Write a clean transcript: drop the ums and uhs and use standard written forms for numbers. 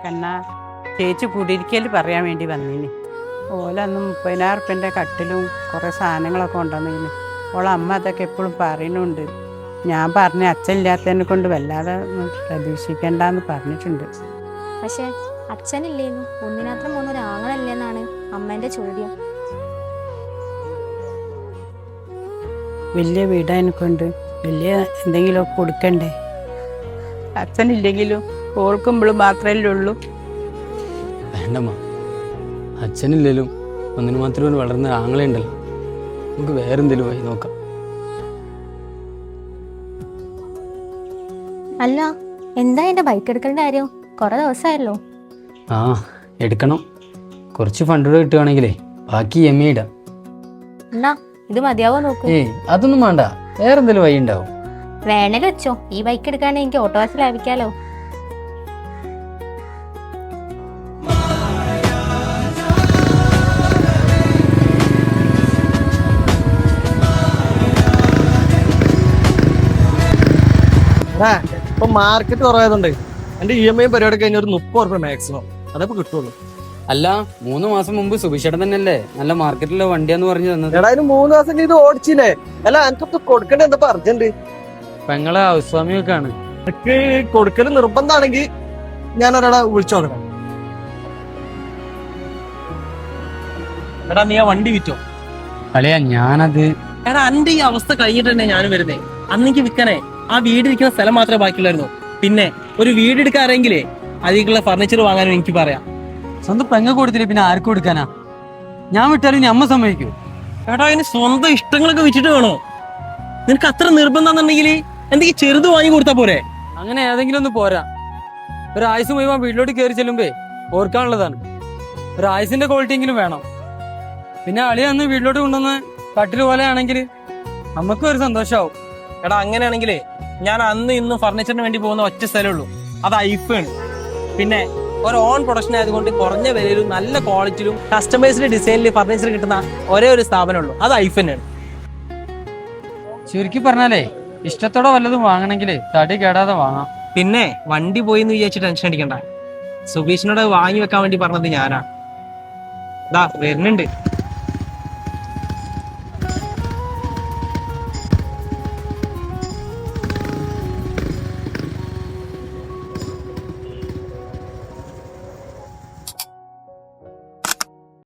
എന്നാ ചേച്ചി കുടിയിരിക്കൽ പറയാൻ വേണ്ടി വന്നിന്. ഓലന്ന് 30,000 ഉറുപ്പ്യൻ്റെ കട്ടിലും കുറേ സാധനങ്ങളൊക്കെ കൊണ്ടുവന്നിന്. ഓളമ്മ അതൊക്കെ എപ്പോഴും പറയുന്നുണ്ട്. ഞാൻ പറഞ്ഞ അച്ഛനില്ലാത്തതിനെ കൊണ്ട് വല്ലാതെ പ്രതീക്ഷിക്കണ്ടെന്ന് പറഞ്ഞിട്ടുണ്ട്. പക്ഷെ അച്ഛനില്ലേന്നു ഒന്നിനാത്രം പോകുന്നൊരു ആങ്ങളല്ലേന്നാണ് അമ്മേന്റെ ചോദ്യം. വലിയ വീടായതിനെക്കൊണ്ട് വലിയ എന്തെങ്കിലുമൊക്കെ കൊടുക്കണ്ടേ? അച്ഛനില്ലെങ്കിലും ഓർക്കുമ്പോൾ മാത്രമല്ലേ ഉള്ളൂ. വേണ്ടമ്മ, അച്ഛനില്ലേലും ഒന്നിനു മാത്രം വളർന്ന ആങ്ങളുണ്ടല്ലോ, നമുക്ക് വേറെന്തെങ്കിലും പോയി നോക്കാം. അല്ല, എന്താ എന്റെ ബൈക്ക് എടുക്കേണ്ട കാര്യം? കുറെ ദിവസമായല്ലോ. ആ, എടുക്കണം. കുറച്ച് ഫണ്ട് കിട്ടുകയാണെങ്കിലേ ബാക്കി EMI ഇടാം. എന്നാ ഇത് മതിയാവോ നോക്കൂ. അതൊന്നും വേണ്ട, വേറെന്തെങ്കിലും വഴി ഉണ്ടാവും. വേണേലും വെച്ചോ, ഈ ബൈക്ക് എടുക്കാണെങ്കിൽ എനിക്ക് ഓട്ടോ വാച്ച് ലാഭിക്കാലോ. ഇപ്പൊ മാർക്കറ്റ് കുറവായതുകൊണ്ട് എന്റെ EMI പരിപാടി കഴിഞ്ഞ ഒരു 30 രൂപ മാക്സിമം അതപ്പോ കിട്ടുള്ളൂ. അല്ല, 3 മാസം മുമ്പ് സുഭിഷേട്ടൻ തന്നെയല്ലേ നല്ല മാർക്കറ്റിലെ വണ്ടിയാന്ന് പറഞ്ഞു തന്നത്? എടാ, 3 ദിവസം ഇത് ഓടിച്ചില്ലേ? അല്ല, എനിക്കൊക്കെ കൊടുക്കണ്ടേ? എന്താ അർജന്റ്? പെങ്ങളെ ഹൗസ്വാമിയൊക്കെ ആണ്. എനിക്ക് കൊടുക്കല് നിർബന്ധമാണെങ്കിൽ ഞാൻ ഒരാളെ വിളിച്ചു നോക്കണം. എടാ, നീ ആ വണ്ടി വിറ്റോ? അളിയാ, ഞാനത് എടാ, എന്റെ ഈ അവസ്ഥ കഴിഞ്ഞിട്ട് തന്നെ ഞാൻ വരുന്നേ. അന്നെനിക്ക് വിൽക്കണേ, ആ വീട് ഇരിക്കുന്ന സ്ഥലം മാത്രമേ ബാക്കിയുള്ളായിരുന്നു. പിന്നെ ഒരു വീട് എടുക്കാറെങ്കിലേ അതിലേക്കുള്ള ഫർണിച്ചർ വാങ്ങാനും എനിക്ക് പറയാം. സ്വന്തം പെങ്ങ കൊടുത്തില്ലേ, പിന്നെ ആർക്ക് കൊടുക്കാനാ? ഞാൻ വിട്ടാലും ഇനി അമ്മ സമ്മതിക്കൂ? എടാ, അതിന് സ്വന്തം ഇഷ്ടങ്ങളൊക്കെ വെച്ചിട്ട് വേണോ? നിനക്ക് അത്ര നിർബന്ധമാണെന്നുണ്ടെങ്കിൽ എന്തെങ്കിലും ചെറുത് വാങ്ങി കൊടുത്താ പോരെ? അങ്ങനെ ഏതെങ്കിലും ഒന്ന് പോരാ. ഒരു ആയുസ് മുഴുവൻ വീട്ടിലോട്ട് കയറി ചെല്ലുമ്പേ ഓർക്കാനുള്ളതാണ്. ഒരു ആയുസിന്റെ ക്വാളിറ്റി എങ്കിലും വേണം. പിന്നെ അളിയ അന്ന് വീട്ടിലോട്ട് കൊണ്ടുവന്ന് കട്ടില് പോലെ ആണെങ്കിൽ നമുക്കും ഒരു സന്തോഷമാവും. എടാ, അങ്ങനെയാണെങ്കിലേ ഞാൻ അന്ന് ഇന്നും ഫർണിച്ചറിന് വേണ്ടി പോകുന്ന ഒറ്റ സ്ഥലമേ ഉള്ളൂ, അത് ഐഫാണ്. പിന്നെ ഒരു ഓൺ പ്രൊഡക്ഷൻ ആയതുകൊണ്ട് കുറഞ്ഞ വിലയിലും നല്ല ക്വാളിറ്റിയിലും കസ്റ്റമൈസ്ഡ് ഡിസൈനിൽ ഫർണിച്ചർ കിട്ടുന്ന ഒരേ ഒരു സ്ഥാപനമുള്ളൂ, അത് ഐഫ് തന്നെയാണ്. ചുരുക്കി പറഞ്ഞാലേ ഇഷ്ടത്തോടെ വല്ലതും വാങ്ങണമെങ്കിലേ തടി കേടാതെ വാങ്ങാം. പിന്നെ വണ്ടി പോയി എന്ന് വിചാരിച്ച് ടെൻഷൻ അടിക്കണ്ട. സുബീഷിനോട് വാങ്ങി വെക്കാൻ വേണ്ടി പറഞ്ഞത് ഞാനാ. ദാ വരുന്നുണ്ട്.